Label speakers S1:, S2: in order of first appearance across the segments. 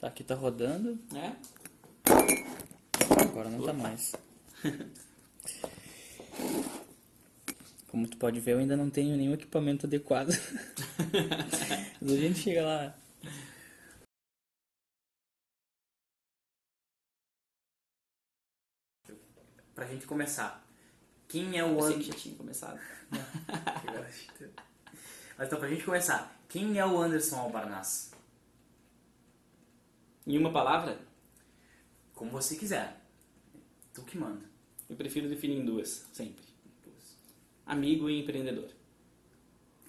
S1: Tá, aqui tá rodando.
S2: É?
S1: Agora não tá mais. Como tu pode ver, eu ainda não tenho nenhum equipamento adequado. Mas a gente chega lá. Pra gente começar, quem é o
S2: Eu sei
S1: Anderson?
S2: que já tinha começado.
S1: Mas então, pra gente começar, quem é o Anderson Albarnaz?
S2: Em uma palavra,
S1: Como você quiser. Tu que manda.
S2: eu prefiro definir em duas, sempre. Amigo e empreendedor.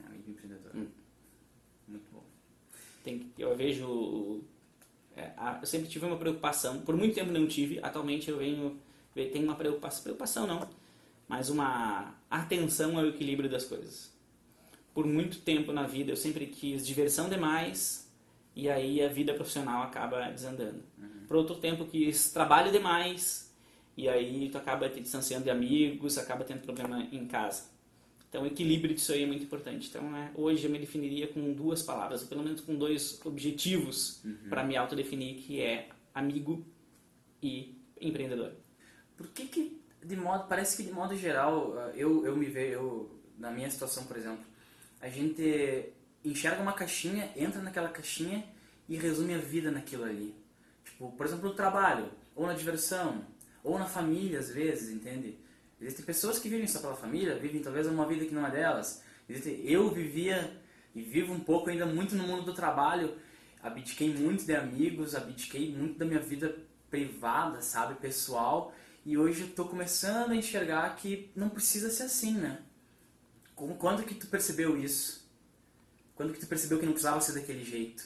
S1: Amigo empreendedor. Muito bom.
S2: Eu vejo... eu sempre tive uma preocupação, por muito tempo não tive, atualmente eu tenho uma preocupação não, mas uma atenção ao equilíbrio das coisas. Por muito tempo na vida eu sempre quis diversão demais e aí a vida profissional acaba desandando. Por outro tempo eu quis trabalho demais e aí tu acaba te distanciando de amigos, acaba tendo problema em casa. Então o equilíbrio disso aí é muito importante. Então hoje eu me definiria com duas palavras, ou pelo menos com dois objetivos para me autodefinir, que é amigo e empreendedor.
S1: Por que parece que de modo geral, na minha situação, por exemplo, a gente enxerga uma caixinha, entra naquela caixinha e resume a vida naquilo ali. Tipo, por exemplo, no trabalho, ou na diversão, ou na família, às vezes, entende? Existem pessoas que vivem só pela família, vivem talvez uma vida que não é delas. Eu vivia e vivo um pouco ainda muito no mundo do trabalho, abdiquei muito de amigos, abdiquei muito da minha vida privada, sabe, pessoal, e hoje eu tô começando a enxergar que não precisa ser assim, né? Quando que tu percebeu isso? Quando que tu percebeu que não precisava ser daquele jeito?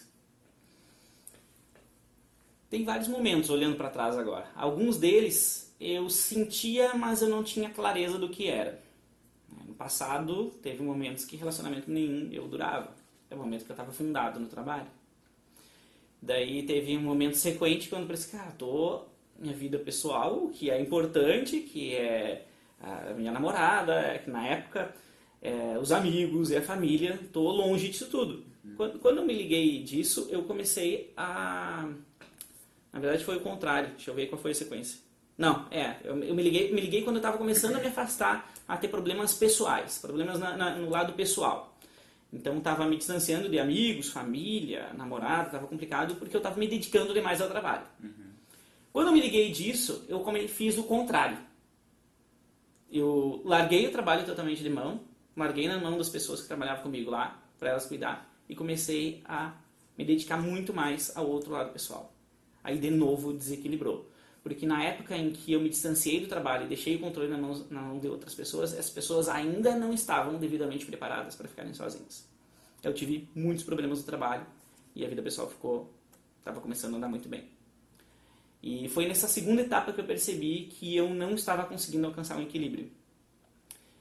S2: Tem vários momentos olhando para trás agora. Alguns deles eu sentia, mas eu não tinha clareza do que era. No passado, teve momentos que relacionamento nenhum eu durava. É o momento que eu estava fundado no trabalho. Daí teve um momento sequente quando eu pensei, cara, minha vida pessoal, que é importante, que é a minha namorada, que na época, os amigos e a família, tô longe disso tudo. Quando eu me liguei disso, eu comecei a... Na verdade foi o contrário, deixa eu ver qual foi a sequência. Não, eu me liguei quando eu estava começando a me afastar, a ter problemas pessoais, problemas no lado pessoal. Então estava me distanciando de amigos, família, namorado, estava complicado porque eu estava me dedicando demais ao trabalho. Quando eu me liguei disso, eu fiz o contrário. Eu larguei o trabalho totalmente de mão, larguei na mão das pessoas que trabalhavam comigo lá, para elas cuidar, e comecei a me dedicar muito mais ao outro lado pessoal. Aí de novo desequilibrou. Porque na época em que eu me distanciei do trabalho e deixei o controle na mão de outras pessoas, as pessoas ainda não estavam devidamente preparadas para ficarem sozinhas. Eu tive muitos problemas no trabalho e a vida pessoal estava começando a andar muito bem. E foi nessa segunda etapa que eu percebi que eu não estava conseguindo alcançar um equilíbrio.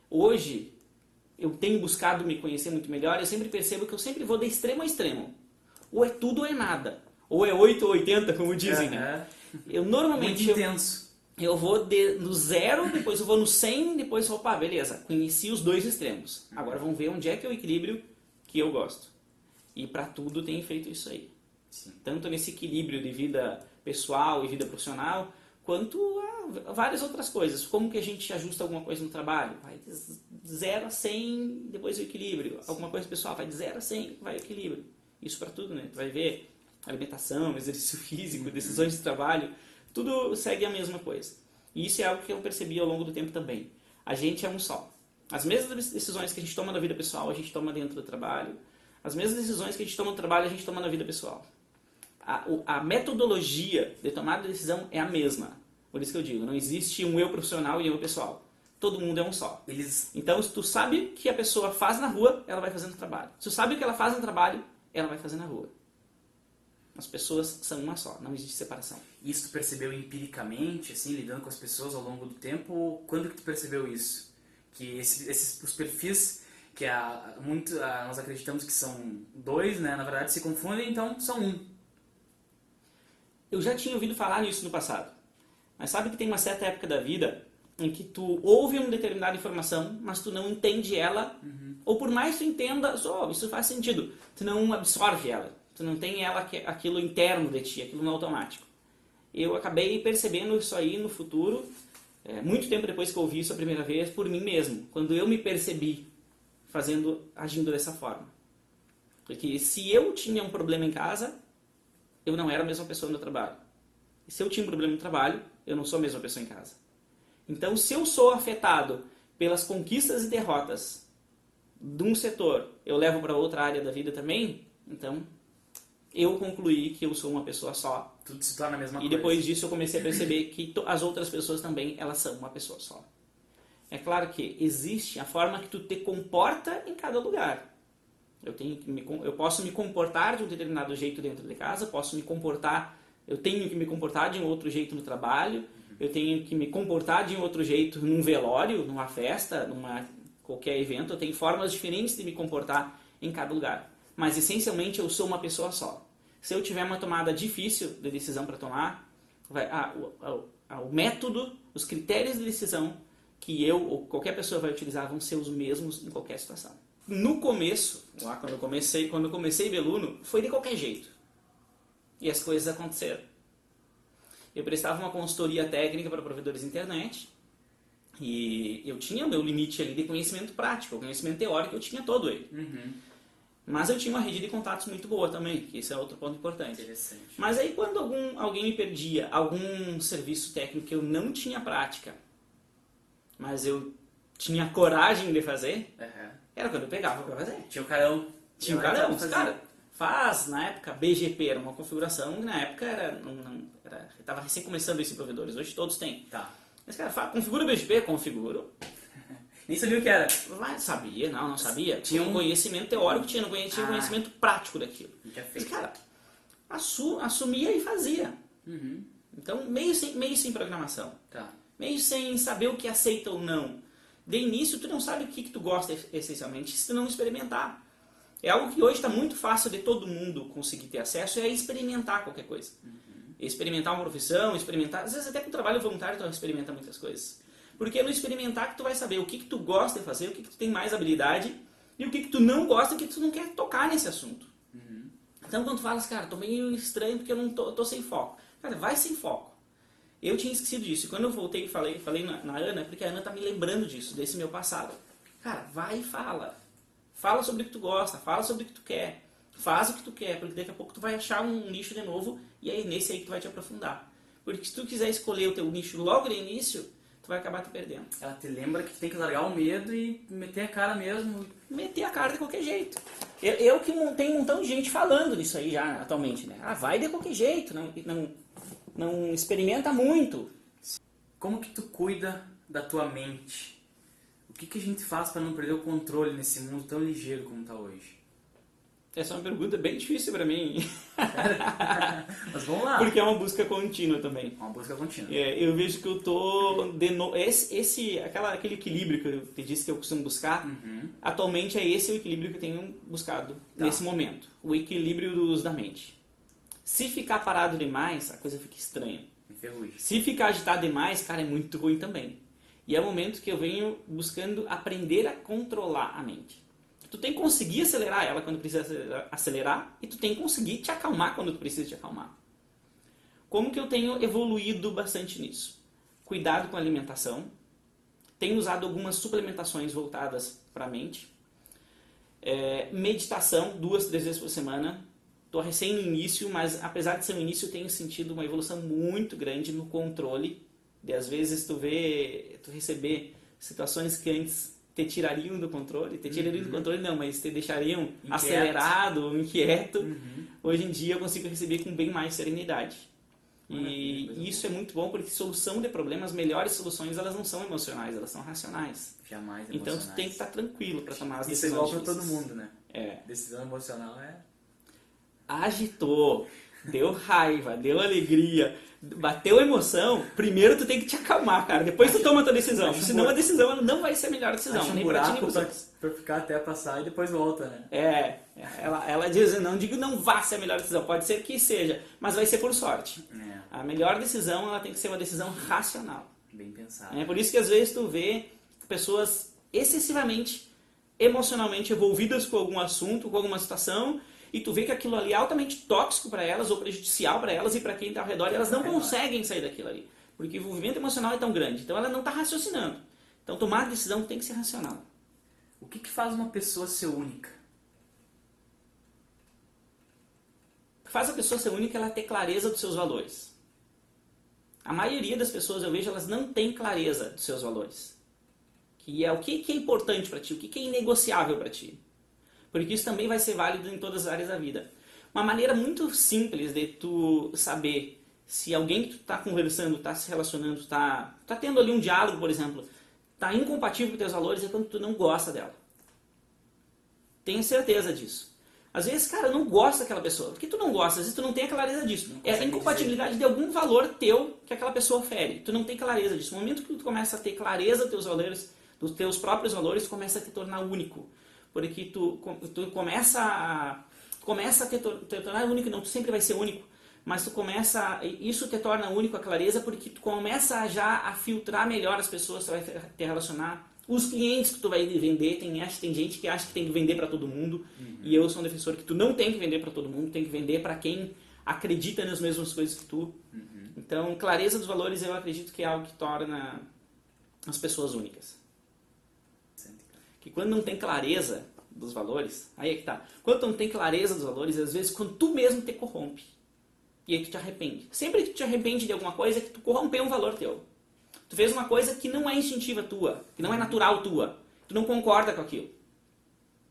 S2: Hoje, eu tenho buscado me conhecer muito melhor e eu sempre percebo que eu sempre vou de extremo a extremo. Ou é tudo ou é nada. Ou é 8 ou 80, como dizem, né? Eu normalmente...
S1: Muito intenso.
S2: Eu vou no 0, depois eu vou no 100, depois eu vou, beleza, conheci os dois extremos. Agora vamos ver onde é que é o equilíbrio que eu gosto. E para tudo tem feito isso aí.
S1: Sim.
S2: Tanto nesse equilíbrio de vida pessoal e vida profissional, quanto a várias outras coisas. Como que a gente ajusta alguma coisa no trabalho? Vai de 0 a 100, depois o equilíbrio. Alguma coisa pessoal, vai de 0 a 100, vai o equilíbrio. Isso para tudo, né? Tu vai ver alimentação, exercício físico, decisões de trabalho, tudo segue a mesma coisa. E isso é algo que eu percebi ao longo do tempo também. A gente é um só. As mesmas decisões que a gente toma na vida pessoal, a gente toma dentro do trabalho. As mesmas decisões que a gente toma no trabalho, a gente toma na vida pessoal. A metodologia de tomada de decisão é a mesma. Por isso que eu digo, não existe um eu profissional e eu pessoal. Todo mundo é um só. Então, se tu sabe o que a pessoa faz na rua, ela vai fazer no trabalho. Se tu sabe o que ela faz no trabalho, ela vai fazer na rua. As pessoas são uma só, não existe separação.
S1: Isso tu percebeu empiricamente, assim, lidando com as pessoas ao longo do tempo? Quando que tu percebeu isso? Que os perfis que nós acreditamos que são dois, né, na verdade se confundem, então são um.
S2: Eu já tinha ouvido falar nisso no passado. Mas sabe que tem uma certa época da vida em que tu ouve uma determinada informação, mas tu não entende ela, ou por mais que tu entenda, isso faz sentido, tu não absorve ela. Tu não tem aquilo interno de ti, aquilo no automático. Eu acabei percebendo isso aí no futuro, muito tempo depois que eu ouvi isso a primeira vez, por mim mesmo. Quando eu me percebi agindo dessa forma. Porque se eu tinha um problema em casa, eu não era a mesma pessoa no trabalho. E se eu tinha um problema no trabalho, eu não sou a mesma pessoa em casa. Então, se eu sou afetado pelas conquistas e derrotas de um setor, eu levo para outra área da vida também, então eu concluí que eu sou uma pessoa só.
S1: Tudo se torna a mesma
S2: e
S1: coisa.
S2: Depois disso eu comecei a perceber que as outras pessoas também, elas são uma pessoa só. É claro que existe a forma que tu te comporta em cada lugar. Eu posso me comportar de um determinado jeito dentro de casa, eu tenho que me comportar de um outro jeito no trabalho, eu tenho que me comportar de um outro jeito num velório, numa festa, qualquer evento. Eu tenho formas diferentes de me comportar em cada lugar. Mas, essencialmente, eu sou uma pessoa só. Se eu tiver uma tomada difícil de decisão para tomar, o método, os critérios de decisão que eu ou qualquer pessoa vai utilizar vão ser os mesmos em qualquer situação. No começo, lá quando eu comecei Beluno, foi de qualquer jeito. E as coisas aconteceram. Eu prestava uma consultoria técnica para provedores de internet e eu tinha o meu limite ali de conhecimento prático, o conhecimento teórico eu tinha todo ele. Mas eu tinha uma rede de contatos muito boa também, que esse é outro ponto importante.
S1: Interessante.
S2: Mas aí quando alguém me perdia algum serviço técnico que eu não tinha prática, mas eu tinha coragem de fazer, era quando eu pegava para fazer.
S1: Tinha o carão.
S2: Tinha o carão. Cara, na época, BGP era uma configuração que na época estava recém começando isso em provedores, hoje todos têm.
S1: Tá.
S2: Mas, cara, configura BGP, configuro.
S1: Nem sabia o que era.
S2: Mas sabia, não sabia. Tinha um conhecimento teórico, tinha conhecimento prático daquilo. Mas, cara, assumia e fazia. Então, meio sem programação.
S1: Tá.
S2: Meio sem saber o que aceita ou não. De início, tu não sabe o que tu gosta essencialmente se tu não experimentar. É algo que hoje está muito fácil de todo mundo conseguir ter acesso, é experimentar qualquer coisa. Experimentar uma profissão, às vezes até com trabalho voluntário tu experimenta muitas coisas. Porque é no experimentar que tu vai saber o que tu gosta de fazer, o que tu tem mais habilidade e o que tu não gosta e o que tu não quer tocar nesse assunto. Então quando tu falas, cara, tô meio estranho porque eu tô sem foco. Cara, vai sem foco. Eu tinha esquecido disso. E quando eu voltei e falei na Ana, porque a Ana tá me lembrando disso, desse meu passado. Cara, vai e fala. Fala sobre o que tu gosta, fala sobre o que tu quer. Faz o que tu quer, porque daqui a pouco tu vai achar um nicho de novo e é nesse aí que tu vai te aprofundar. Porque se tu quiser escolher o teu nicho logo no início, tu vai acabar te perdendo.
S1: Ela te lembra que tu tem que largar o medo e meter a cara mesmo.
S2: Meter a cara de qualquer jeito. Eu que tenho um montão de gente falando nisso aí já atualmente, né? Vai de qualquer jeito, não experimenta muito.
S1: Como que tu cuida da tua mente? O que a gente faz para não perder o controle nesse mundo tão ligeiro como está hoje?
S2: Essa é uma pergunta bem difícil para mim.
S1: Mas vamos lá.
S2: Porque é uma busca contínua também.
S1: Uma busca contínua.
S2: Eu vejo que eu tô... aquele equilíbrio que eu te disse que eu costumo buscar, atualmente é esse o equilíbrio que eu tenho buscado nesse momento. O equilíbrio da mente. Se ficar parado demais, a coisa fica estranha.
S1: Enferruje.
S2: Se ficar agitado demais, cara, é muito ruim também. E é o momento que eu venho buscando aprender a controlar a mente. Tu tem que conseguir acelerar ela quando precisa acelerar e tu tem que conseguir te acalmar quando tu precisa te acalmar. Como que eu tenho evoluído bastante nisso? Cuidado com a alimentação. Tenho usado algumas suplementações voltadas para a mente. Meditação, 2, 3 vezes por semana. Estou recém no início, mas apesar de ser no início, eu tenho sentido uma evolução muito grande no controle. De às vezes tu receber situações que antes te tirariam do controle, mas te deixariam acelerado, inquieto. Hoje em dia eu consigo receber com bem mais serenidade. E isso é muito bom porque solução de problemas, melhores soluções, elas não são emocionais, elas são racionais.
S1: Jamais
S2: emocionais. Então tu tem que estar tranquilo para tomar as
S1: decisões. Isso é igual para todo mundo, né?
S2: Decisão
S1: emocional
S2: agitou, deu raiva, deu alegria, bateu emoção, primeiro tu tem que te acalmar, cara. Depois tu toma a tua decisão. Senão a decisão não vai ser a melhor decisão.
S1: Nem pra ti, nem pros outros. Pra ficar até passar e depois volta, né?
S2: Ela diz, não vá ser a melhor decisão. Pode ser que seja, mas vai ser por sorte. A melhor decisão, ela tem que ser uma decisão racional.
S1: Bem pensada.
S2: É por isso que às vezes tu vê pessoas excessivamente emocionalmente envolvidas com algum assunto, com alguma situação, e tu vê que aquilo ali é altamente tóxico para elas ou prejudicial para elas e para quem está ao redor, e elas não conseguem sair daquilo ali, porque o envolvimento emocional é tão grande, então ela não está raciocinando. Então tomar a decisão tem que ser racional.
S1: O que faz uma pessoa ser única?
S2: O que faz a pessoa ser única é ela ter clareza dos seus valores. A maioria das pessoas, eu vejo, elas não têm clareza dos seus valores. Que é o que é importante para ti, o que é inegociável para ti. Porque isso também vai ser válido em todas as áreas da vida. Uma maneira muito simples de tu saber se alguém que tu está conversando, está se relacionando, está tendo ali um diálogo, por exemplo, está incompatível com teus valores, é quando tu não gosta dela. Tenho certeza disso. Às vezes, cara, não gosta daquela pessoa. Por que tu não gosta? Às vezes tu não tem a clareza disso. É a incompatibilidade de algum valor teu que aquela pessoa ofere. Tu não tem clareza disso. No momento que tu começa a ter clareza dos teus valores, dos teus próprios valores, começa a te tornar único. Porque tu começa a te tornar único. Não, tu sempre vai ser único. Mas isso te torna único, a clareza, porque tu começa já a filtrar melhor as pessoas que tu vai te relacionar. Os clientes que tu vai vender, tem gente que acha que tem que vender para todo mundo, e eu sou um defensor que tu não tem que vender para todo mundo, tem que vender para quem acredita nas mesmas coisas que tu. Então, clareza dos valores eu acredito que é algo que torna as pessoas únicas. Que quando não tem clareza dos valores, aí é que tá. Quando tu não tem clareza dos valores, às vezes quando tu mesmo te corrompe, e aí tu te arrepende. Sempre que tu te arrepende de alguma coisa, é que tu corrompeu um valor teu. Tu fez uma coisa que não é instintiva tua, que não é natural tua. Tu não concorda com aquilo.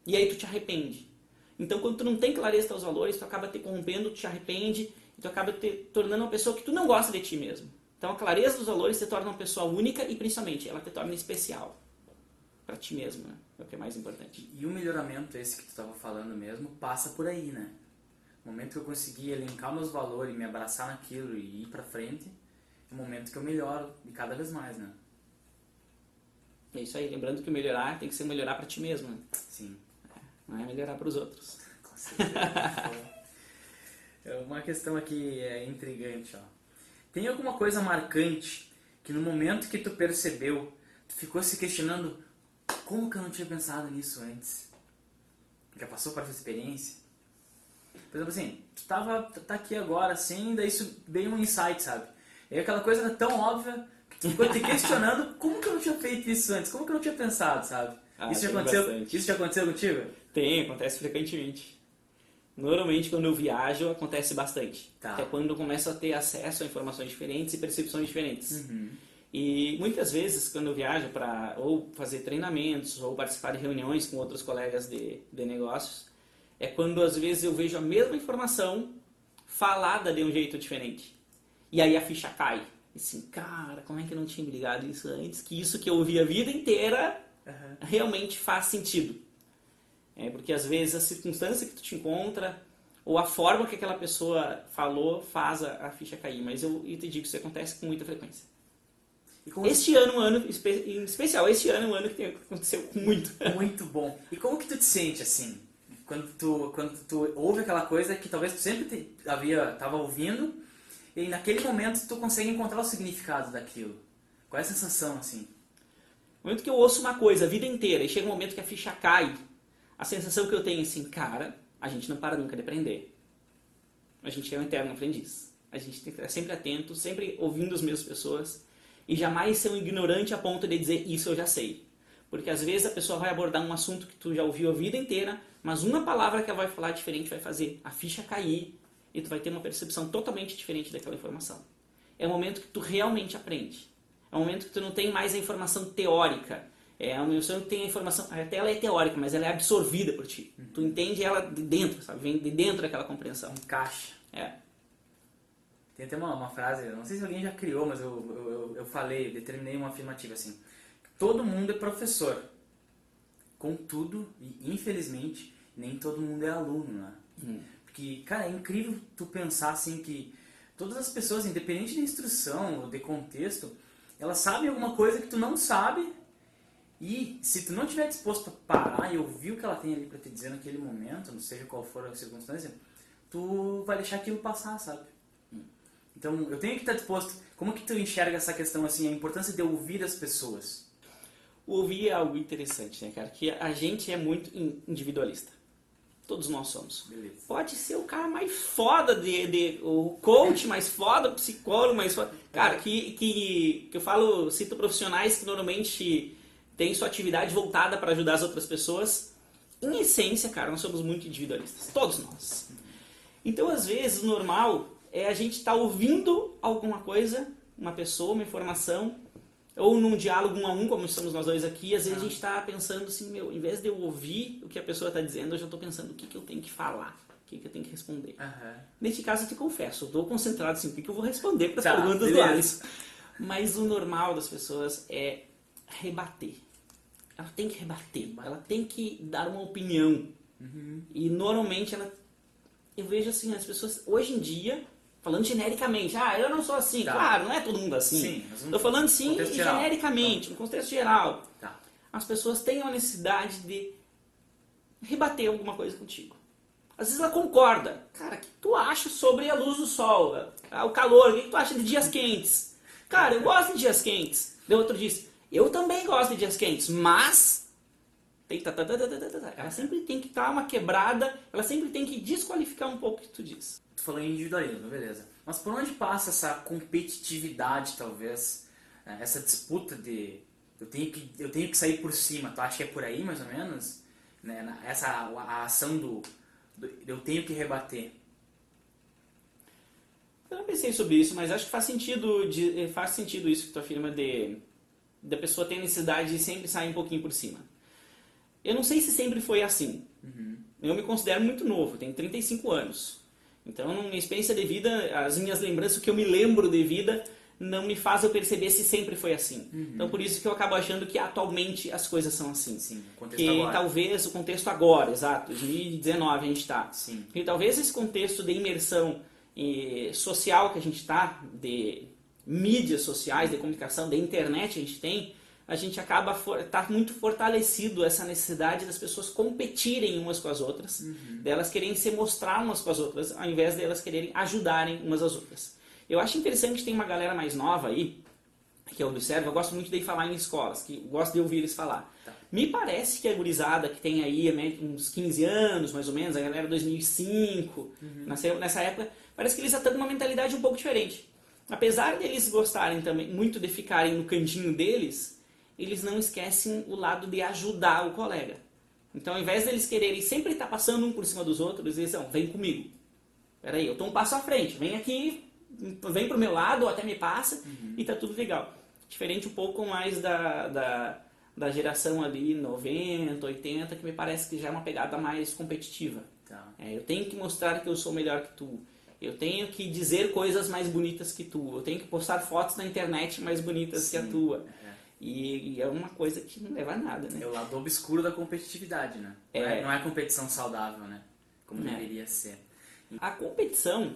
S2: E aí tu te arrepende. Então, quando tu não tem clareza dos teus valores, tu acaba te corrompendo, tu te arrepende, e tu acaba te tornando uma pessoa que tu não gosta de ti mesmo. Então, a clareza dos valores te torna uma pessoa única e, principalmente, ela te torna especial. Pra ti mesmo, né? É o que é mais importante.
S1: E o melhoramento, esse que tu estava falando mesmo, passa por aí, né? No momento que eu consegui elencar meus valores, me abraçar naquilo e ir pra frente, é o momento que eu melhoro e cada vez mais, né?
S2: É isso aí, lembrando que o melhorar tem que ser melhorar pra ti mesmo, né?
S1: Sim.
S2: Não é melhorar pros outros.
S1: Com certeza. Uma questão aqui é intrigante, ó. Tem alguma coisa marcante que no momento que tu percebeu, tu ficou se questionando como que eu não tinha pensado nisso antes? Já passou por essa experiência? Por exemplo assim, tu tá aqui agora assim, daí isso veio um insight, sabe? E aquela coisa era tão óbvia que tu ficou te questionando como que eu não tinha feito isso antes, como que eu não tinha pensado, sabe? Isso já aconteceu contigo?
S2: Tem, acontece frequentemente. Normalmente quando eu viajo acontece bastante.
S1: Tá.
S2: Que é quando eu começo a ter acesso a informações diferentes e percepções diferentes. E muitas vezes quando eu viajo para ou fazer treinamentos ou participar de reuniões com outros colegas de negócios, é quando às vezes eu vejo a mesma informação falada de um jeito diferente. E aí a ficha cai. E assim, cara, como é que eu não tinha me ligado isso antes? Que isso que eu ouvi a vida inteira realmente faz sentido. Porque às vezes a circunstância que tu te encontra ou a forma que aquela pessoa falou faz a ficha cair. Mas eu te digo que isso acontece com muita frequência. Este ano, em especial, este ano é um ano que aconteceu muito.
S1: Muito bom. E como que tu te sente assim? Quando tu ouve aquela coisa que talvez tu sempre tava ouvindo e naquele momento tu consegue encontrar o significado daquilo. Qual é a sensação assim?
S2: No momento que eu ouço uma coisa a vida inteira e chega um momento que a ficha cai, a sensação que eu tenho é assim, cara, a gente não para nunca de aprender. A gente é um eterno aprendiz. A gente tem que estar sempre atento, sempre ouvindo as mesmas pessoas e jamais ser um ignorante a ponto de dizer isso eu já sei. Porque às vezes a pessoa vai abordar um assunto que tu já ouviu a vida inteira, mas uma palavra que ela vai falar diferente vai fazer a ficha cair e tu vai ter uma percepção totalmente diferente daquela informação. É o momento que tu realmente aprende. É o momento que tu não tem mais a informação teórica. É o momento que tu tem a informação, até ela é teórica, mas ela é absorvida por ti. Tu entende ela de dentro, sabe? Vem de dentro daquela compreensão.
S1: Encaixa.
S2: É.
S1: Tem até uma frase, não sei se alguém já criou, mas eu falei, determinei uma afirmativa assim. Todo mundo é professor. Contudo, e infelizmente, nem todo mundo é aluno, né? Porque, cara, é incrível tu pensar assim que todas as pessoas, independente de instrução ou de contexto, elas sabem alguma coisa que tu não sabe e se tu não estiver disposto a parar e ouvir o que ela tem ali pra te dizer naquele momento, não seja qual for a circunstância, tu vai deixar aquilo passar, sabe? Então, eu tenho que estar disposto. Como que tu enxerga essa questão assim, a importância de ouvir as pessoas?
S2: O ouvir é algo interessante, né, cara? Que a gente é muito individualista. Todos nós somos.
S1: Beleza.
S2: Pode ser o cara mais foda, o coach mais foda, o psicólogo mais foda. Cara, que eu falo, cito profissionais que normalmente têm sua atividade voltada para ajudar as outras pessoas. Em essência, cara, nós somos muito individualistas. Todos nós. Então, às vezes, o normal é a gente estar ouvindo alguma coisa, uma pessoa, uma informação, ou num diálogo 1 a 1, como estamos nós dois aqui, às vezes a gente está pensando assim, meu, em vez de eu ouvir o que a pessoa está dizendo, eu já estou pensando o que eu tenho que falar, o que eu tenho que responder. Neste caso, eu te confesso, eu estou concentrado assim, o que eu vou responder para as perguntas do Alisson. Mas o normal das pessoas é rebater. Ela tem que rebater, ela tem que dar uma opinião. E normalmente eu vejo assim, as pessoas, hoje em dia, falando genericamente, eu não sou assim.
S1: Tá.
S2: Claro, não é todo mundo assim. Estou falando sim genericamente, no contexto geral.
S1: Tá.
S2: As pessoas têm a necessidade de rebater alguma coisa contigo. Às vezes ela concorda. Cara, o que tu acha sobre a luz do sol? O calor, o que tu acha de dias quentes? Cara, eu gosto de dias quentes. Daí outro diz, eu também gosto de dias quentes, mas... Ela sempre tem que dar uma quebrada, ela sempre tem que desqualificar um pouco o que tu diz.
S1: Tu falou em individualismo, beleza. Mas por onde passa essa competitividade, talvez? Essa disputa de eu tenho que sair por cima. Tu acha que é por aí, mais ou menos? Né? A ação do eu tenho que rebater.
S2: Eu não pensei sobre isso, mas acho que faz sentido isso que tu afirma da pessoa ter necessidade de sempre sair um pouquinho por cima. Eu não sei se sempre foi assim. Eu me considero muito novo, tenho 35 anos. Então, minha experiência de vida, as minhas lembranças, o que eu me lembro de vida, não me faz eu perceber se sempre foi assim. Então, por isso que eu acabo achando que atualmente as coisas são assim.
S1: Sim, o contexto
S2: que
S1: agora.
S2: Talvez o contexto agora, exato, 2019 a gente está.
S1: Sim.
S2: E talvez esse contexto de imersão social que a gente está, de mídias sociais, de comunicação, de internet a gente acaba tá muito fortalecido essa necessidade das pessoas competirem umas com as outras, delas quererem se mostrar umas com as outras, ao invés de elas quererem ajudarem umas às outras. Eu acho interessante que tem uma galera mais nova aí, que eu observo, eu gosto muito de falar em escolas, que gosto de ouvir eles falar.
S1: Tá.
S2: Me parece que a gurizada que tem aí uns 15 anos, mais ou menos, a galera 2005, nessa época, parece que eles já estão com uma mentalidade um pouco diferente. Apesar de eles gostarem também muito de ficarem no cantinho deles, eles não esquecem o lado de ajudar o colega. Então, ao invés deles quererem sempre estar passando um por cima dos outros, eles dizem, vem comigo. Peraí, eu estou um passo à frente, vem aqui, vem pro meu lado, ou até me passa, e tá tudo legal. Diferente um pouco mais da geração ali, 90, 80, que me parece que já é uma pegada mais competitiva.
S1: Tá.
S2: Eu tenho que mostrar que eu sou melhor que tu. Eu tenho que dizer coisas mais bonitas que tu. Eu tenho que postar fotos na internet mais bonitas que a tua. E é uma coisa que não leva a nada, né?
S1: É o lado obscuro da competitividade, né? Não é competição saudável, né? Como deveria ser.
S2: A competição,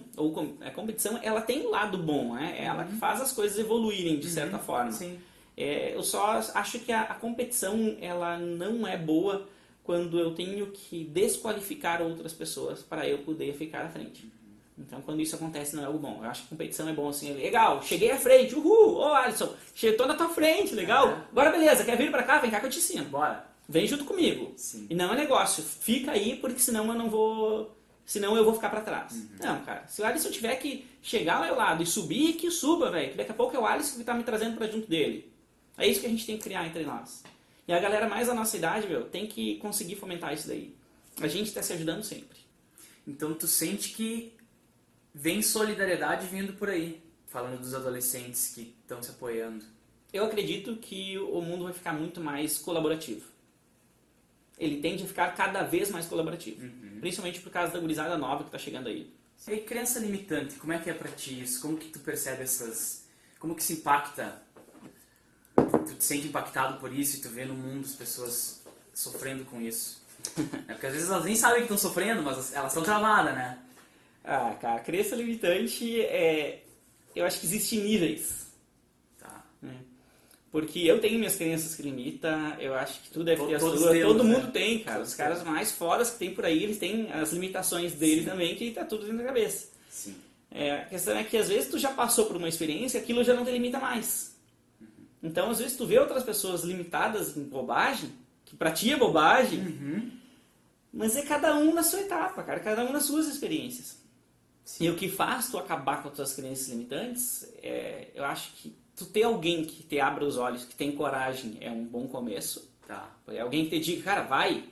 S2: ela tem um lado bom, né? É ela que faz as coisas evoluírem de certa forma.
S1: Sim.
S2: Eu só acho que a competição, ela não é boa quando eu tenho que desqualificar outras pessoas para eu poder ficar à frente. Então, quando isso acontece, não é algo bom. Eu acho que competição é bom assim, legal, cheguei à frente, uhul, ô Alisson, tô na tua frente, legal. Agora beleza, quer vir pra cá? Vem cá que eu te ensino.
S1: Bora.
S2: Vem junto comigo.
S1: Sim.
S2: E não é negócio, fica aí porque senão eu vou ficar pra trás. Não, cara, se o Alisson tiver que chegar ao meu lado e subir, que suba, velho. Que daqui a pouco é o Alisson que tá me trazendo pra junto dele. É isso que a gente tem que criar entre nós. E a galera mais da nossa idade, tem que conseguir fomentar isso daí. A gente tá se ajudando sempre.
S1: Então, tu sente que vem solidariedade vindo por aí, falando dos adolescentes que estão se apoiando.
S2: Eu acredito que o mundo vai ficar muito mais colaborativo. Ele tende a ficar cada vez mais colaborativo. Principalmente por causa da gurizada nova que está chegando aí.
S1: E crença limitante, como é que é pra ti isso? Como que tu percebe como que se impacta? Tu te sente impactado por isso e tu vê no mundo as pessoas sofrendo com isso? Porque às vezes elas nem sabem que estão sofrendo, mas elas estão travadas, né?
S2: Cara, crença limitante eu acho que existem níveis.
S1: Tá.
S2: Né? Porque eu tenho minhas crenças que limitam, eu acho que tu deve ter as tuas.
S1: Temos,
S2: todo mundo
S1: né?
S2: tem, cara. Os caras mais fodas que tem por aí, eles têm as limitações deles também, que tá tudo dentro da cabeça.
S1: Sim.
S2: A questão é que às vezes tu já passou por uma experiência, aquilo já não te limita mais. Então, às vezes tu vê outras pessoas limitadas em bobagem, que pra ti é bobagem, Mas é cada um na sua etapa, cara, cada um nas suas experiências. E o que faz tu acabar com as tuas crenças limitantes, eu acho que tu ter alguém que te abra os olhos, que tem coragem, é um bom começo.
S1: Tá.
S2: É alguém que te diga, cara, vai.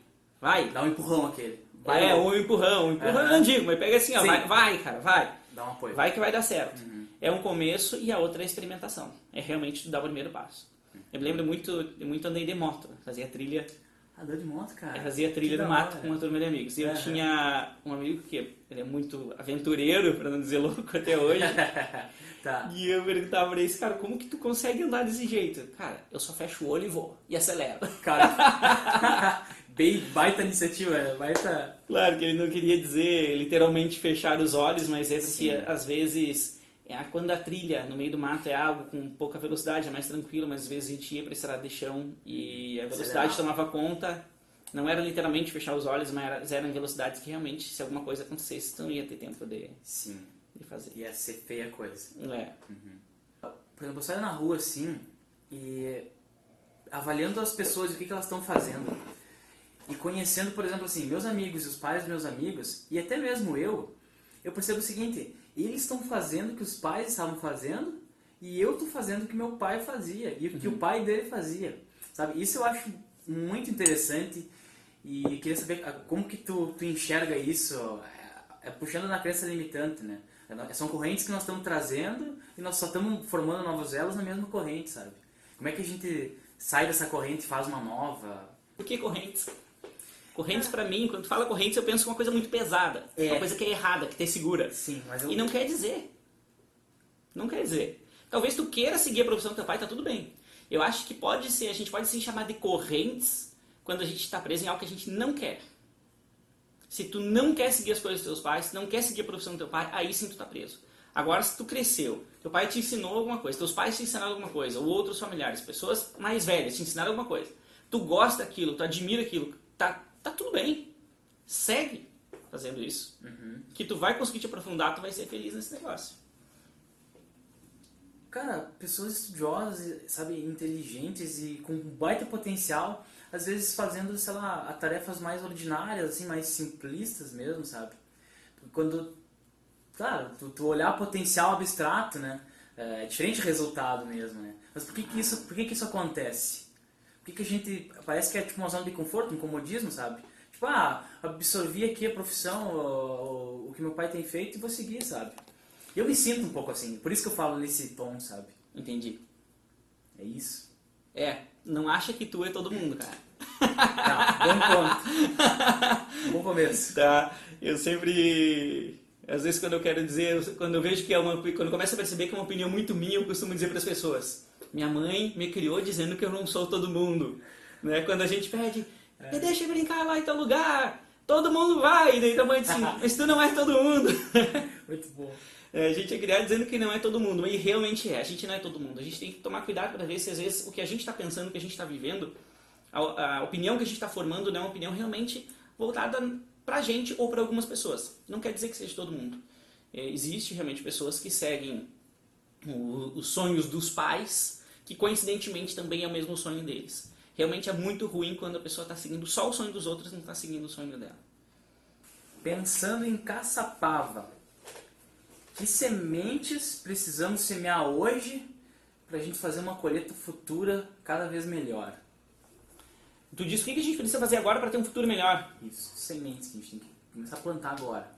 S1: Dá um empurrão aquele.
S2: Um empurrão eu não digo, mas pega assim, ó, vai, cara, vai.
S1: Dá um apoio.
S2: Vai que vai dar certo. É um começo e a outra é a experimentação. É realmente dar o primeiro passo. Eu me lembro muito andei de moto, fazia trilha.
S1: Andou de moto, cara?
S2: Eu fazia trilha no mato com uma turma de amigos. E eu tinha um amigo que ele é muito aventureiro, pra não dizer louco até hoje.
S1: Tá.
S2: E eu perguntava pra ele, cara, como que tu consegue andar desse jeito? Cara, eu só fecho o olho e vou. E acelero.
S1: Cara, bem baita iniciativa, baita...
S2: Claro que ele não queria dizer literalmente fechar os olhos, mas é porque às vezes, quando a trilha no meio do mato é algo com pouca velocidade, é mais tranquilo, mas às vezes a gente ia pra estrada de chão e a velocidade tomava conta. Não era literalmente fechar os olhos, mas eram velocidades que realmente, se alguma coisa acontecesse, tu não ia ter tempo de fazer.
S1: Ia ser feia a coisa. Por exemplo, eu saio na rua assim e avaliando as pessoas e o que elas estão fazendo. E conhecendo, por exemplo, assim, meus amigos e os pais dos meus amigos, e até mesmo eu percebo o seguinte, eles estão fazendo o que os pais estavam fazendo e eu estou fazendo o que meu pai fazia e o que o pai dele fazia. Sabe? Isso eu acho muito interessante e queria saber como que tu enxerga isso, puxando na crença limitante, né? São correntes que nós estamos trazendo e nós só estamos formando novos elos na mesma corrente, sabe? Como é que a gente sai dessa corrente e faz uma nova?
S2: Por que correntes? Correntes pra mim, quando tu fala correntes, eu penso em uma coisa muito pesada. Uma coisa que é errada, que te segura.
S1: Sim, mas
S2: E não quer dizer. Não quer dizer. Talvez tu queira seguir a profissão do teu pai, tá tudo bem. Eu acho que a gente pode se chamar de correntes quando a gente está preso em algo que a gente não quer. Se tu não quer seguir as coisas dos teus pais, se não quer seguir a profissão do teu pai, aí sim tu tá preso. Agora, se tu cresceu, teu pai te ensinou alguma coisa, teus pais te ensinaram alguma coisa, ou outros familiares, pessoas mais velhas te ensinaram alguma coisa, tu gosta daquilo, tu admira aquilo, tá tudo bem. Segue fazendo isso. Que tu vai conseguir te aprofundar, tu vai ser feliz nesse negócio.
S1: Cara, pessoas estudiosas, sabe, inteligentes e com baita potencial, às vezes fazendo, sei lá, tarefas mais ordinárias, assim, mais simplistas mesmo, sabe? Quando, claro, tu olhar potencial abstrato, né, é diferente o resultado mesmo, né? Mas por que isso acontece? Por que a gente, parece que é tipo uma zona de conforto, um comodismo, sabe? Tipo, absorvi aqui a profissão, o que meu pai tem feito e vou seguir, sabe? Eu me sinto um pouco assim, por isso que eu falo nesse tom, sabe?
S2: Entendi.
S1: É isso.
S2: Não acha que tu é todo mundo, cara.
S1: Tá, bom ponto. Bom começo.
S2: Tá, eu sempre... Às vezes quando eu quero dizer, quando eu vejo que quando eu começo a perceber que é uma opinião muito minha, eu costumo dizer para as pessoas, minha mãe me criou dizendo que eu não sou todo mundo. Né? Quando a gente pede, me deixa brincar lá em tal lugar, todo mundo vai, e daí a mãe diz assim, mas tu não é todo mundo.
S1: Muito bom.
S2: A gente é criado dizendo que não é todo mundo, e realmente a gente não é todo mundo. A gente tem que tomar cuidado para ver se às vezes o que a gente está pensando, o que a gente está vivendo, a opinião que a gente está formando não é uma opinião realmente voltada pra gente ou para algumas pessoas. Não quer dizer que seja todo mundo. Existe realmente pessoas que seguem os sonhos dos pais, que coincidentemente também é o mesmo sonho deles. Realmente é muito ruim quando a pessoa está seguindo só o sonho dos outros e não está seguindo o sonho dela.
S1: Pensando em Caçapava, que sementes precisamos semear hoje para a gente fazer uma colheita futura cada vez melhor?
S2: Tu diz o que a gente precisa fazer agora para ter um futuro melhor?
S1: Isso, sementes que a gente tem que começar a plantar agora.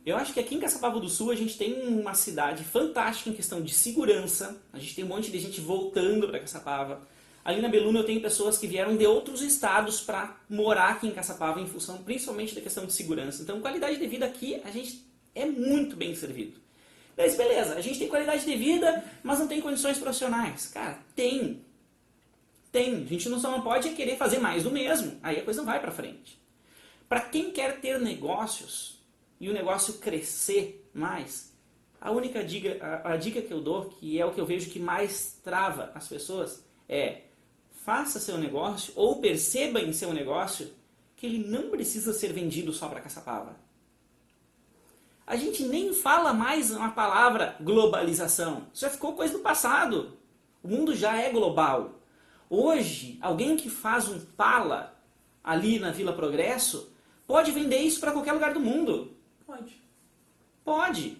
S2: Eu acho que aqui em Caçapava do Sul a gente tem uma cidade fantástica em questão de segurança. A gente tem um monte de gente voltando para Caçapava. Ali na Beluna eu tenho pessoas que vieram de outros estados para morar aqui em Caçapava em função principalmente da questão de segurança. Então qualidade de vida aqui a gente é muito bem servido. Mas beleza, a gente tem qualidade de vida, mas não tem condições profissionais. Cara, tem. A gente só não pode querer fazer mais do mesmo. Aí a coisa não vai para frente. Para quem quer ter negócios e o negócio crescer mais, a dica que eu dou, que é o que eu vejo que mais trava as pessoas, é faça seu negócio ou perceba em seu negócio que ele não precisa ser vendido só para Caçapava. A gente nem fala mais uma palavra globalização. Isso já ficou coisa do passado. O mundo já é global. Hoje, alguém que faz um pala ali na Vila Progresso, pode vender isso para qualquer lugar do mundo.
S1: Pode.
S2: Pode.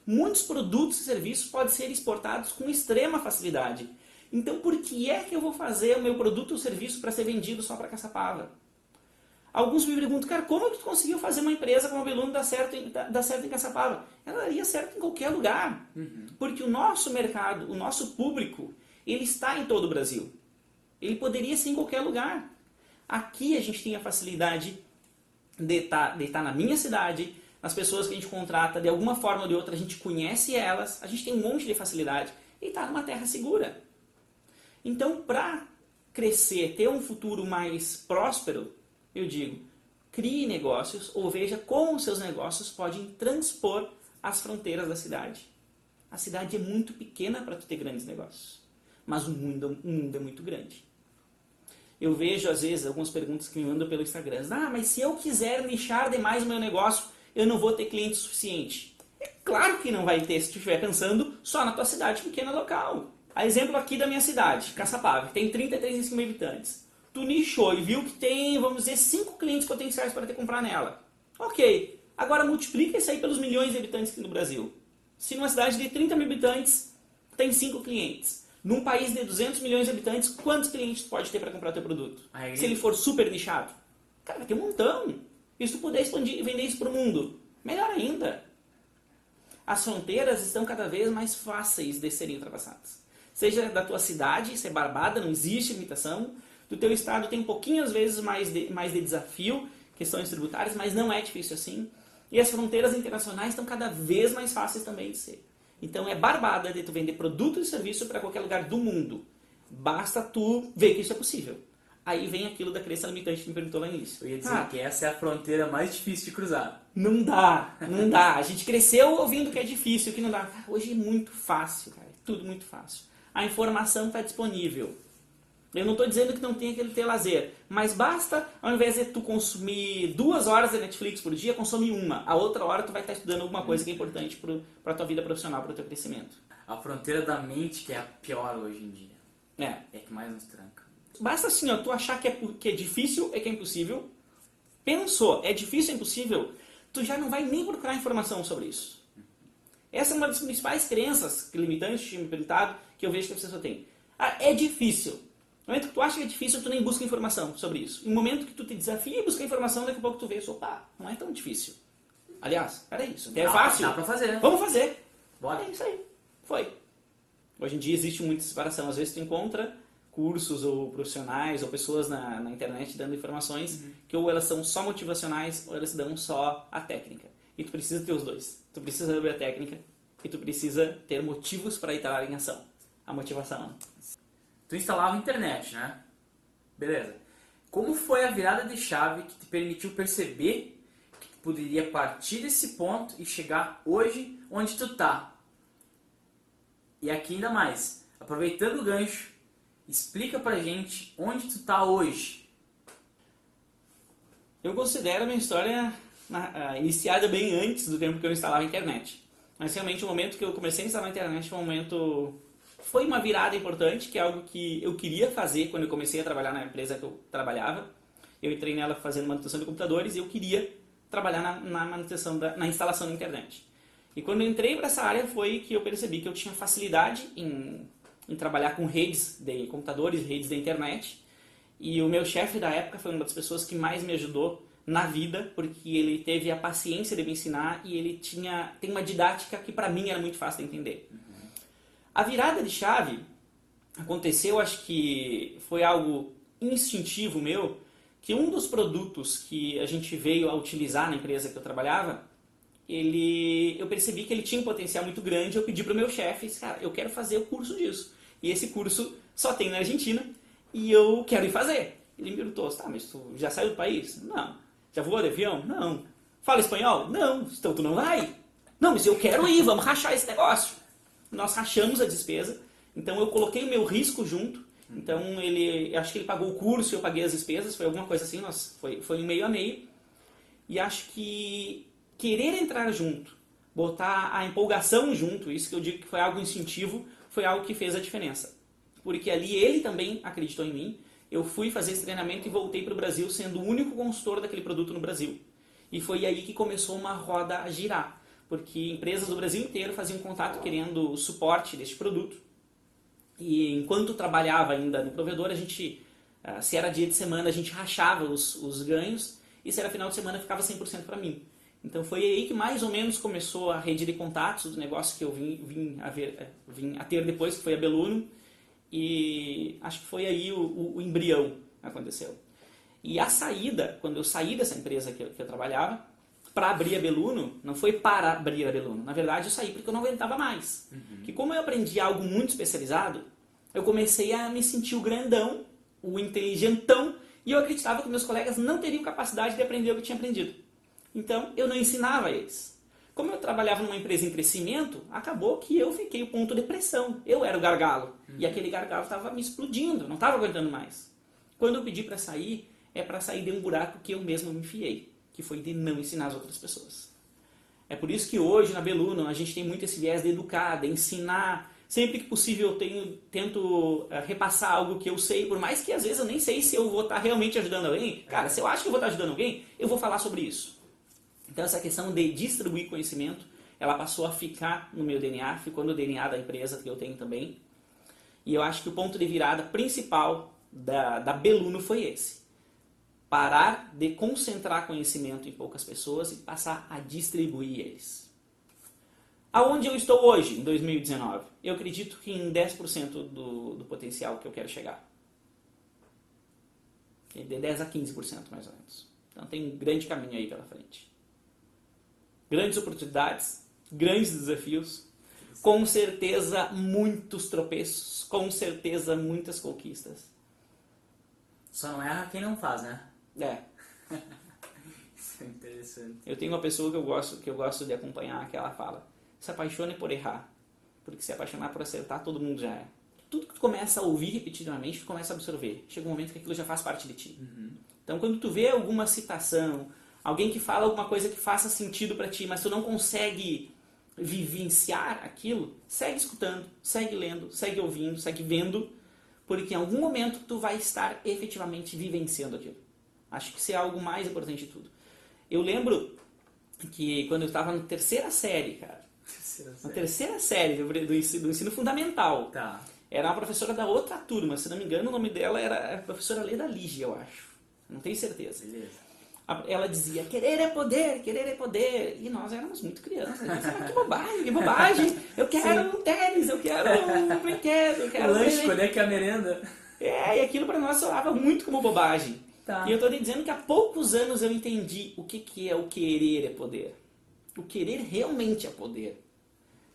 S2: Muitos produtos e serviços podem ser exportados com extrema facilidade. Então, por que é que eu vou fazer o meu produto ou serviço para ser vendido só para Caçapava? Alguns me perguntam, cara, como que tu conseguiu fazer uma empresa como a Beluno dar certo em Caçapava? Ela daria certo em qualquer lugar. Porque o nosso mercado, o nosso público, ele está em todo o Brasil. Ele poderia ser em qualquer lugar. Aqui a gente tem a facilidade de estar na minha cidade, as pessoas que a gente contrata, de alguma forma ou de outra, a gente conhece elas, a gente tem um monte de facilidade e está numa terra segura. Então, para crescer, ter um futuro mais próspero, eu digo, crie negócios ou veja como os seus negócios podem transpor as fronteiras da cidade. A cidade é muito pequena para tu ter grandes negócios, mas o mundo é muito grande. Eu vejo, às vezes, algumas perguntas que me mandam pelo Instagram. Mas se eu quiser nichar demais o meu negócio, eu não vou ter cliente suficiente. É claro que não vai ter se tu estiver pensando só na tua cidade pequena local. A exemplo aqui da minha cidade, Caçapava, que tem 33 mil habitantes. Tu nichou e viu que tem, vamos dizer, 5 clientes potenciais para te comprar nela. Ok, agora multiplica isso aí pelos milhões de habitantes aqui no Brasil. Se numa cidade de 30 mil habitantes tem 5 clientes, num país de 200 milhões de habitantes, quantos clientes tu pode ter para comprar teu produto?
S1: Aí,
S2: se ele for super nichado. Cara, vai ter um montão. E se tu puder expandir e vender isso para o mundo, melhor ainda. As fronteiras estão cada vez mais fáceis de serem ultrapassadas. Seja da tua cidade, isso é barbada, não existe limitação. Do teu estado tem um pouquinho, às vezes, mais de desafio, questões tributárias, mas não é difícil assim. E as fronteiras internacionais estão cada vez mais fáceis também de ser. Então é barbada de tu vender produto e serviço para qualquer lugar do mundo. Basta tu ver que isso é possível. Aí vem aquilo da crença limitante que me perguntou lá no início.
S1: Eu ia dizer que essa é a fronteira mais difícil de cruzar.
S2: Não dá. A gente cresceu ouvindo que é difícil, que não dá. Hoje é muito fácil, cara. É tudo muito fácil. A informação está disponível. Eu não estou dizendo que não tem aquele ter lazer, mas basta, ao invés de tu consumir 2 horas de Netflix por dia, consome 1. A outra hora tu vai estar estudando alguma coisa que é importante para a tua vida profissional, para o teu crescimento.
S1: A fronteira da mente que é a pior hoje em dia.
S2: É
S1: que mais nos tranca.
S2: Basta assim, ó, tu achar que é difícil, que é impossível. Pensou, é difícil, é impossível, tu já não vai nem procurar informação sobre isso. Essa é uma das principais crenças limitantes, tinha me perguntado, que eu vejo que a pessoa tem. É difícil. No momento que tu acha que é difícil, tu nem busca informação sobre isso. No momento que tu te desafia e busca informação, daqui a pouco tu vê, opa, não é tão difícil. Aliás, era isso. É fácil.
S1: Dá pra fazer.
S2: Vamos fazer.
S1: Bora.
S2: É isso aí. Foi. Hoje em dia existe muita separação. Às vezes tu encontra cursos ou profissionais ou pessoas na internet dando informações que ou elas são só motivacionais ou elas dão só a técnica. E tu precisa ter os dois. Tu precisa saber a técnica e tu precisa ter motivos para entrar em ação. A motivação.
S1: Tu instalava a internet, né? Beleza. Como foi a virada de chave que te permitiu perceber que tu poderia partir desse ponto e chegar hoje onde tu tá? E aqui ainda mais, aproveitando o gancho, explica pra gente onde tu tá hoje.
S2: Eu considero a minha história iniciada bem antes do tempo que eu instalava a internet. Mas realmente o momento que eu comecei a instalar a internet foi um momento... Foi uma virada importante, que é algo que eu queria fazer quando eu comecei a trabalhar na empresa que eu trabalhava. Eu entrei nela fazendo manutenção de computadores e eu queria trabalhar na manutenção, na instalação da internet. E quando eu entrei para essa área foi que eu percebi que eu tinha facilidade em trabalhar com redes de computadores, redes da internet. E o meu chefe da época foi uma das pessoas que mais me ajudou na vida, porque ele teve a paciência de me ensinar e ele tem uma didática que para mim era muito fácil de entender. A virada de chave aconteceu, acho que foi algo instintivo meu, que um dos produtos que a gente veio a utilizar na empresa que eu trabalhava, eu percebi que ele tinha um potencial muito grande. Eu pedi para o meu chefe, cara, eu quero fazer o curso disso. E esse curso só tem na Argentina e eu quero ir fazer. Ele me perguntou, tá, mas tu já saiu do país? Não. Já voou de avião? Não. Fala espanhol? Não. Então tu não vai? Não, mas eu quero ir, vamos rachar esse negócio. Nós rachamos a despesa, então eu coloquei o meu risco junto. Então acho que ele pagou o curso e eu paguei as despesas, foi alguma coisa assim, foi um meio a meio. E acho que querer entrar junto, botar a empolgação junto, isso que eu digo que foi algo instintivo, foi algo que fez a diferença. Porque ali ele também acreditou em mim eu fui fazer esse treinamento e voltei para o Brasil sendo o único consultor daquele produto no Brasil. E foi aí que começou uma roda a girar, porque empresas do Brasil inteiro faziam contato querendo o suporte deste produto. E enquanto trabalhava ainda no provedor, a gente, se era dia de semana, a gente rachava os ganhos, e se era final de semana, ficava 100% para mim. Então foi aí que mais ou menos começou a rede de contatos do negócio que eu vim a ter depois, que foi a Beluno. E acho que foi aí o embrião aconteceu. E a saída, quando eu saí dessa empresa que eu trabalhava, para abrir a Beluno, não foi para abrir a Beluno. Na verdade, eu saí porque eu não aguentava mais. Que como eu aprendi algo muito especializado, eu comecei a me sentir o grandão, o inteligentão, e eu acreditava que meus colegas não teriam capacidade de aprender o que eu tinha aprendido. Então, eu não ensinava a eles. Como eu trabalhava numa empresa em crescimento, acabou que eu fiquei o ponto de pressão. Eu era o gargalo. E aquele gargalo estava me explodindo, não estava aguentando mais. Quando eu pedi para sair, é para sair de um buraco que eu mesmo me enfiei, que foi de não ensinar as outras pessoas. É por isso que hoje na Beluno a gente tem muito esse viés de educar, de ensinar. Sempre que possível eu tento repassar algo que eu sei, por mais que às vezes eu nem sei se eu vou estar realmente ajudando alguém. Cara, se eu acho que eu vou estar ajudando alguém, eu vou falar sobre isso. Então essa questão de distribuir conhecimento, ela passou a ficar no meu DNA, ficou no DNA da empresa que eu tenho também. E eu acho que o ponto de virada principal da Beluno foi esse. Parar de concentrar conhecimento em poucas pessoas e passar a distribuir eles. Aonde eu estou hoje, em 2019? Eu acredito que em 10% do potencial que eu quero chegar. De 10 a 15% mais ou menos. Então tem um grande caminho aí pela frente. Grandes oportunidades, grandes desafios, com certeza muitos tropeços, com certeza muitas conquistas.
S1: Só não erra quem não faz, né?
S2: É.
S1: Isso é interessante.
S2: Eu tenho uma pessoa que eu gosto de acompanhar, que ela fala: se apaixone por errar, porque se apaixonar por acertar, todo mundo já é. Tudo que tu começa a ouvir repetidamente, tu começa a absorver. Chega um momento que aquilo já faz parte de ti. Então quando tu vê alguma citação, alguém que fala alguma coisa que faça sentido para ti, mas tu não consegue vivenciar aquilo, segue escutando, segue lendo, segue ouvindo, segue vendo, porque em algum momento tu vai estar efetivamente vivenciando aquilo. Acho que isso é algo mais importante de tudo. Eu lembro que quando eu estava na terceira série, cara, na terceira série do ensino fundamental,
S1: Tá.
S2: era uma professora da outra turma, se não me engano o nome dela era a professora Leda Lige, eu acho. Não tenho certeza.
S1: Beleza.
S2: Ela dizia, querer é poder, querer é poder. E nós éramos muito crianças. A gente falava, que bobagem. Eu quero um tênis, eu quero um brinquedo, eu quero
S1: O lanche, quando é que é a merenda?
S2: E aquilo para nós soava muito como bobagem.
S1: Tá.
S2: E eu estou dizendo que há poucos anos eu entendi o que é o querer é poder. O querer realmente é poder.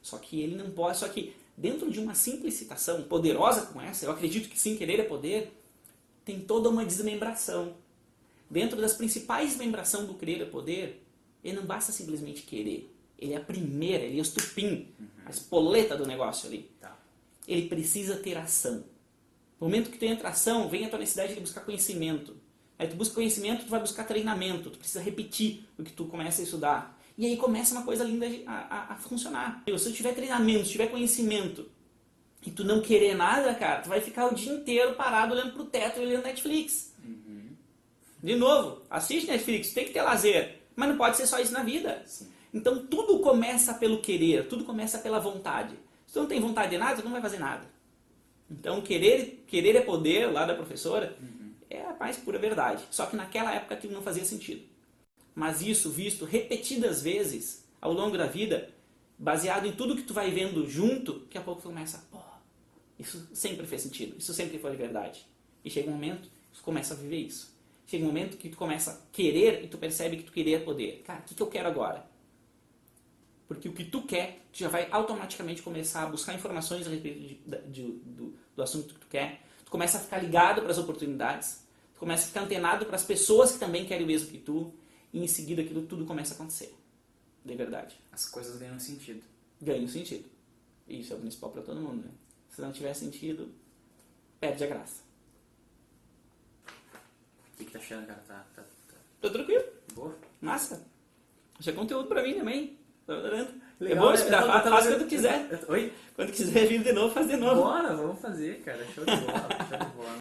S2: Só que ele não pode, só que dentro de uma simples citação poderosa como essa, eu acredito que sim, querer é poder, tem toda uma desmembração. Dentro das principais desmembrações do querer é poder, ele não basta simplesmente querer. Ele é a primeira, ele é o estupim, a espoleta do negócio ali.
S1: Tá.
S2: Ele precisa ter ação. No momento que tu entra ação, vem a tua necessidade de buscar conhecimento. Aí tu busca conhecimento, tu vai buscar treinamento, tu precisa repetir o que tu começa a estudar. E aí começa uma coisa linda a funcionar. Se eu tiver treinamento, se tiver conhecimento, e tu não querer nada, cara, tu vai ficar o dia inteiro parado olhando pro teto e olhando Netflix. De novo, assiste Netflix, tem que ter lazer, mas não pode ser só isso na vida.
S1: Sim.
S2: Então tudo começa pelo querer, tudo começa pela vontade. Se tu não tem vontade de nada, tu não vai fazer nada. Então querer é poder, lá da professora, é a mais pura verdade. Só que naquela época aquilo não fazia sentido. Mas isso visto repetidas vezes ao longo da vida, baseado em tudo que tu vai vendo junto, daqui a pouco tu começa, pô, isso sempre fez sentido, isso sempre foi verdade. E chega um momento que tu começa a viver isso. Chega um momento que tu começa a querer e tu percebe que tu queria poder. Cara, o que eu quero agora? Porque o que tu quer, tu já vai automaticamente começar a buscar informações a respeito do assunto que tu quer. Tu começa a ficar ligado para as oportunidades. Tu começa a ficar antenado para as pessoas que também querem o mesmo que tu. E em seguida aquilo tudo começa a acontecer. De verdade.
S1: As coisas ganham sentido.
S2: Ganha sentido. E isso é o principal para todo mundo, né? Se não tiver sentido, perde a graça.
S1: O que tá achando, cara?
S2: Tô tranquilo.
S1: Boa?
S2: Massa. Isso é conteúdo pra mim também. Tô adorando.
S1: Legal,
S2: é bom estudar, faz quando quiser.
S1: Oi?
S2: Quando quiser vir de novo, faz de novo.
S1: Bora, vamos fazer, cara. Show de bola. Show de bola.